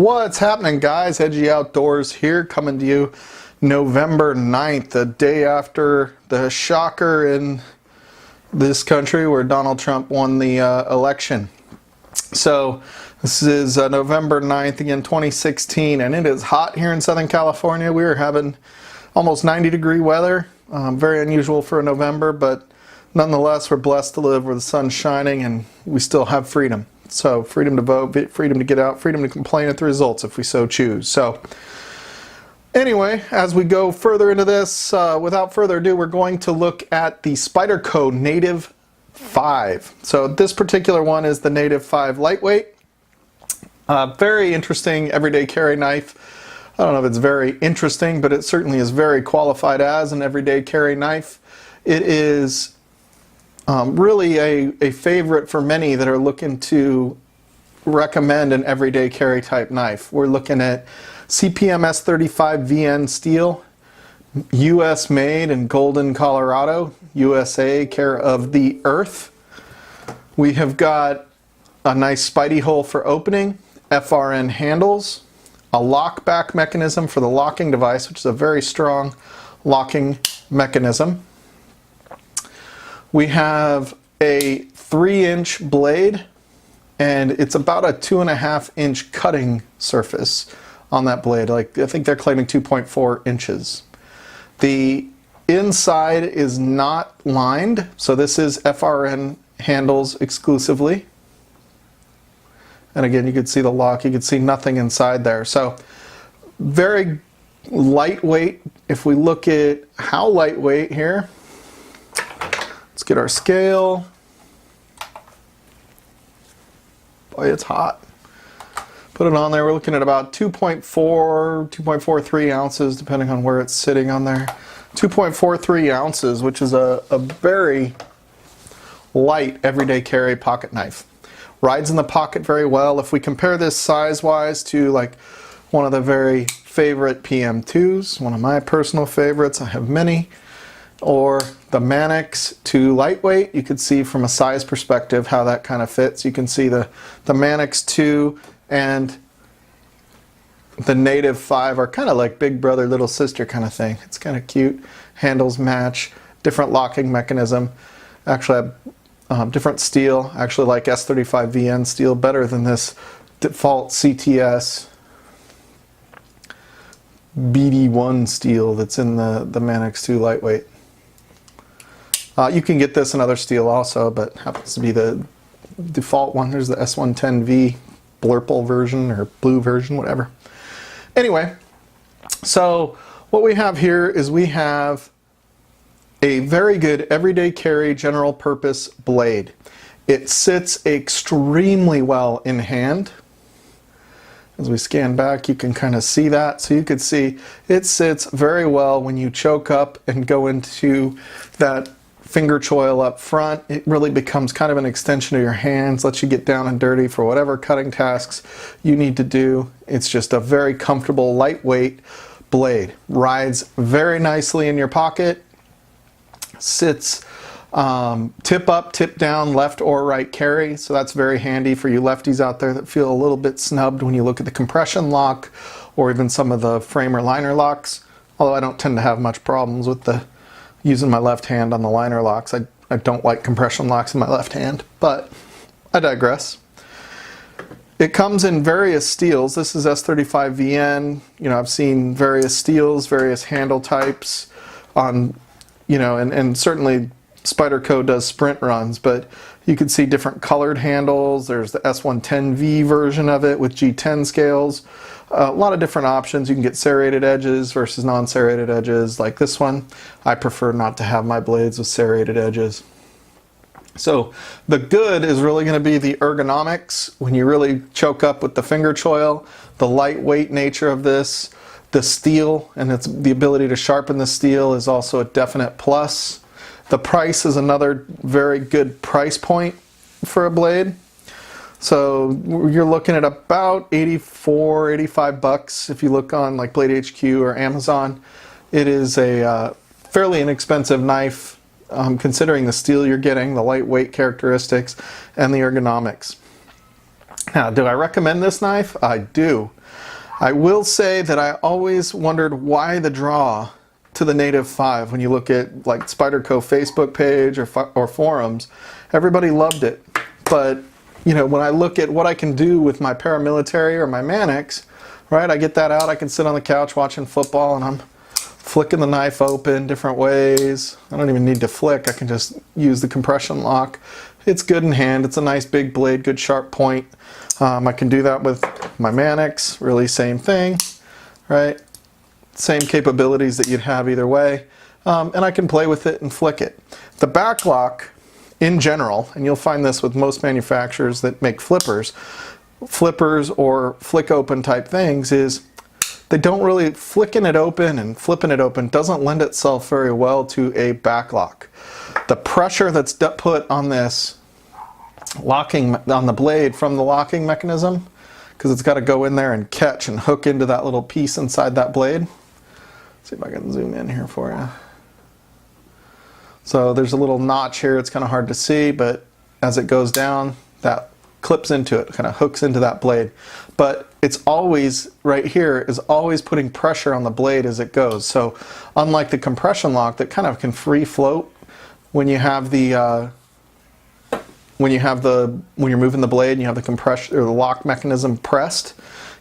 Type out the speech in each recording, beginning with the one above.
What's happening, guys? Edgy Outdoors here, coming to you November 9th, the day after the shocker in this country where Donald Trump won the election. So this is November 9th, again, 2016, and it is hot here in Southern California. We are having almost 90-degree weather, very unusual for a November, but nonetheless, we're blessed to live where the sun's shining and we still have freedom. So freedom to vote, freedom to get out, freedom to complain at the results if we so choose. So anyway, as we go further into this, without further ado, we're going to look at the Spyderco Native 5. So this particular one is the Native 5 lightweight. Very interesting everyday carry knife. I don't know if it's very interesting, but it certainly is very qualified as an everyday carry knife. It is really a favorite for many that are looking to recommend an everyday carry type knife. We're looking at CPM S35 VN steel, US made in Golden, Colorado, USA, care of the Earth. We have got a nice Spidey hole for opening, FRN handles, a lock back mechanism for the locking device, which is a very strong locking mechanism. We have a 3-inch blade, and it's about a 2.5-inch cutting surface on that blade. Like, I think they're claiming 2.4 inches. The inside is not lined, so this is FRN handles exclusively. And again, you can see the lock, you can see nothing inside there. So very lightweight. If we look at how lightweight here, let's get our scale. Boy, it's hot. Put it on there. We're looking at about 2.4, 2.43 ounces, depending on where it's sitting on there. 2.43 ounces, which is a very light everyday carry pocket knife. Rides in the pocket very well. If we compare this size-wise to like one of the very favorite PM2s, one of my personal favorites, I have many, or the Mannix to lightweight, you could see from a size perspective how that kind of fits. You can see the Mannix 2 and the Native 5 are kind of like big brother, little sister kind of thing. It's kind of cute. Handles match, different locking mechanism. Actually, different steel. Actually like S35 VN steel better than this default CTS BD1 steel that's in the Mannix 2 lightweight. You can get this in other steel also, but happens to be the default one. There's the S110V blurple version or blue version, whatever. Anyway, so what we have here is we have a very good everyday carry general purpose blade. It sits extremely well in hand. As we scan back, you can kind of see that. So you could see it sits very well when you choke up and go into that finger choil up front. It really becomes kind of an extension of your hands, lets you get down and dirty for whatever cutting tasks you need to do. It's just a very comfortable, lightweight blade. Rides very nicely in your pocket. Sits tip up, tip down, left or right carry. So that's very handy for you lefties out there that feel a little bit snubbed when you look at the compression lock or even some of the framer liner locks. Although I don't tend to have much problems with using my left hand on the liner locks. I don't like compression locks in my left hand, but I digress. It comes in various steels. This is S35 VN. You know, I've seen various steels, various handle types on, you know, and certainly Spyderco does sprint runs, but you can see different colored handles. There's the S110V version of it with G10 scales. A lot of different options. You can get serrated edges versus non-serrated edges like this one. I prefer not to have my blades with serrated edges. So the good is really going to be the ergonomics when you really choke up with the finger choil, the lightweight nature of this, the steel, and the ability to sharpen the steel is also a definite plus. The price is another very good price point for a blade. So you're looking at about 84, 85 bucks if you look on like Blade HQ or Amazon. It is a fairly inexpensive knife considering the steel you're getting, the lightweight characteristics, and the ergonomics. Now, do I recommend this knife? I do. I will say that I always wondered why the draw to the Native 5. When you look at like Spyderco Facebook page or forums, everybody loved it. But you know, when I look at what I can do with my paramilitary or my Mannix, right, I get that out, I can sit on the couch watching football and I'm flicking the knife open different ways. I don't even need to flick, I can just use the compression lock. It's good in hand, it's a nice big blade, good sharp point. I can do that with my Mannix, really same thing, right? Same capabilities that you'd have either way. And I can play with it and flick it. The back lock, in general, and you'll find this with most manufacturers that make flippers or flick open type things, is they don't really, flicking it open and flipping it open doesn't lend itself very well to a back lock. The pressure that's put on this locking, on the blade from the locking mechanism, because it's got to go in there and catch and hook into that little piece inside that blade. Let's see if I can zoom in here for you. So there's a little notch here, it's kind of hard to see, but as it goes down, that clips into it, kind of hooks into that blade. But it's always, right here, is always putting pressure on the blade as it goes. So unlike the compression lock that kind of can free float, when you have the, when you're moving the blade and you have the compression or the lock mechanism pressed,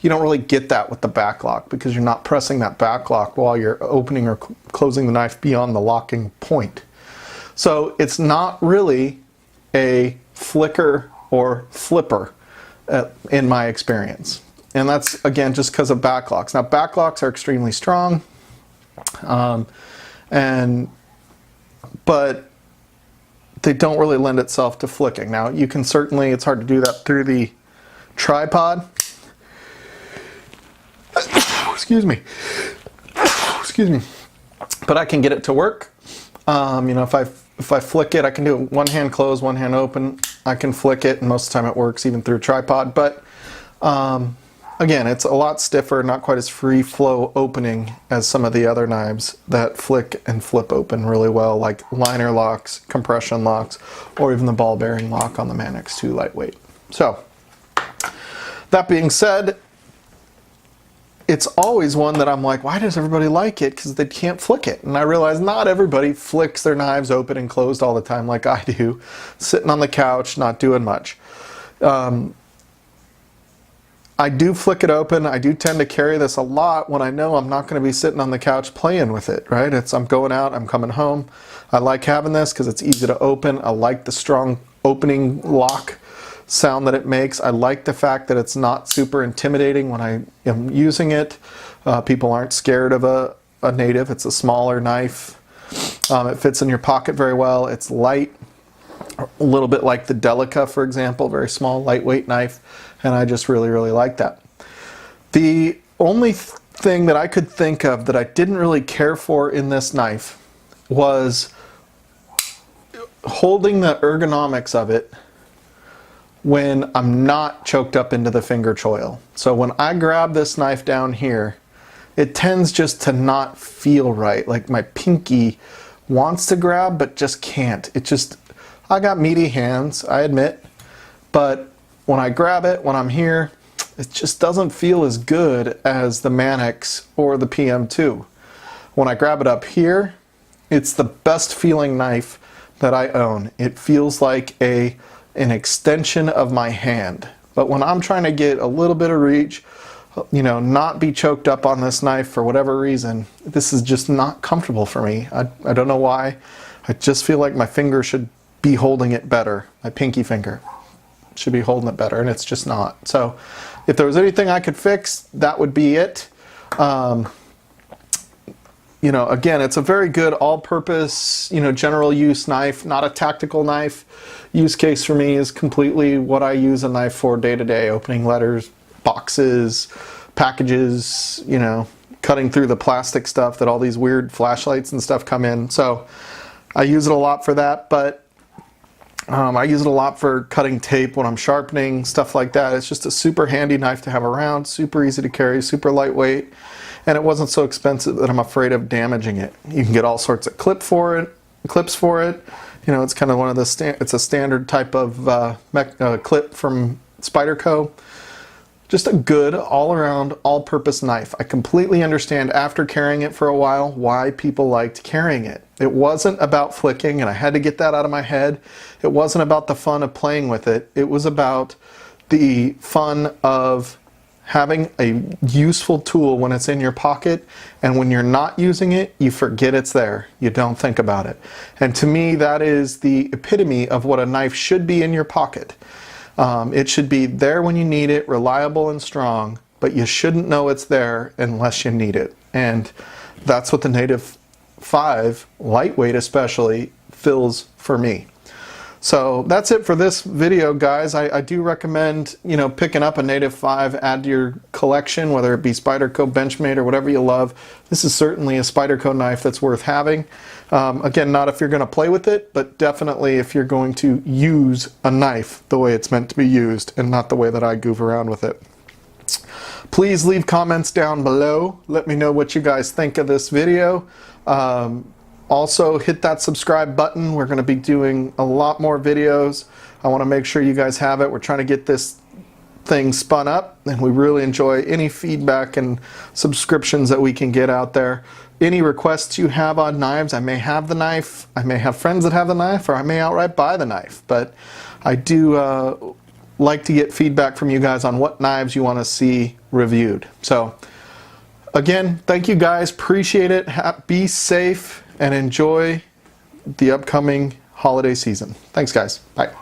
you don't really get that with the back lock because you're not pressing that back lock while you're opening or closing the knife beyond the locking point. So it's not really a flicker or flipper in my experience. And that's, again, just because of backlocks. Now, backlocks are extremely strong, but they don't really lend itself to flicking. Now, you can certainly, it's hard to do that through the tripod. Excuse me. Excuse me. But I can get it to work. You know, if I flick it, I can do it one hand closed, one hand open. I can flick it, and most of the time it works even through a tripod. But again, it's a lot stiffer, not quite as free flow opening as some of the other knives that flick and flip open really well, like liner locks, compression locks, or even the ball bearing lock on the Mannix 2 lightweight. So that being said, it's always one that I'm like, why does everybody like it? Because they can't flick it. And I realize not everybody flicks their knives open and closed all the time like I do, sitting on the couch, not doing much. I do flick it open. I do tend to carry this a lot when I know I'm not going to be sitting on the couch playing with it, right? I'm going out, I'm coming home. I like having this because it's easy to open. I like the strong opening lock sound that it makes. I like the fact that it's not super intimidating when I am using it. People aren't scared of a native. It's a smaller knife. It fits in your pocket very well. It's light, a little bit like the Delica, for example, very small, lightweight knife, and I just really, really like that. The only thing that I could think of that I didn't really care for in this knife was holding the ergonomics of it when I'm not choked up into the finger choil. So when I grab this knife down here, it tends just to not feel right. Like my pinky wants to grab, but just can't. I got meaty hands, I admit, but when I grab it, when I'm here, it just doesn't feel as good as the Mannix or the PM2. When I grab it up here, it's the best feeling knife that I own. It feels like an extension of my hand. But when I'm trying to get a little bit of reach, you know, not be choked up on this knife for whatever reason, this is just not comfortable for me. I don't know why. I just feel like my finger should be holding it better. My pinky finger should be holding it better, and it's just not. So if there was anything I could fix, that would be it. You know, again, it's a very good all-purpose, you know, general use knife, not a tactical knife. Use case for me is completely what I use a knife for day to day, opening letters, boxes, packages, you know, cutting through the plastic stuff that all these weird flashlights and stuff come in. So I use it a lot for that, but I use it a lot for cutting tape when I'm sharpening, stuff like that. It's just a super handy knife to have around, super easy to carry, super lightweight, and it wasn't so expensive that I'm afraid of damaging it. You can get all sorts of clips for it. You know, it's kind of one of the it's a standard type of clip from Spyderco. just a good all-around, all-purpose knife. I completely understand after carrying it for a while why people liked carrying it. It wasn't about flicking, and I had to get that out of my head. It wasn't about the fun of playing with it. It was about the fun of having a useful tool when it's in your pocket, and when you're not using it, you forget it's there. You don't think about it. And to me, that is the epitome of what a knife should be in your pocket. It should be there when you need it, reliable and strong, but you shouldn't know it's there unless you need it. And that's what the Native 5, lightweight especially, fills for me. So that's it for this video, guys. I do recommend, picking up a Native 5, add to your collection, whether it be Spyderco, Benchmade, or whatever you love. This is certainly a Spyderco knife that's worth having. Again, not if you're going to play with it, but definitely if you're going to use a knife the way it's meant to be used and not the way that I goof around with it. Please leave comments down below. Let me know what you guys think of this video. Also, hit that subscribe button. We're going to be doing a lot more videos. I want to make sure you guys have it. We're trying to get this thing spun up, and we really enjoy any feedback and subscriptions that we can get out there. Any requests you have on knives, I may have the knife, I may have friends that have the knife, or I may outright buy the knife. But I do like to get feedback from you guys on what knives you want to see reviewed. So, again, thank you guys. Appreciate it. Be safe and enjoy the upcoming holiday season. Thanks, guys. Bye.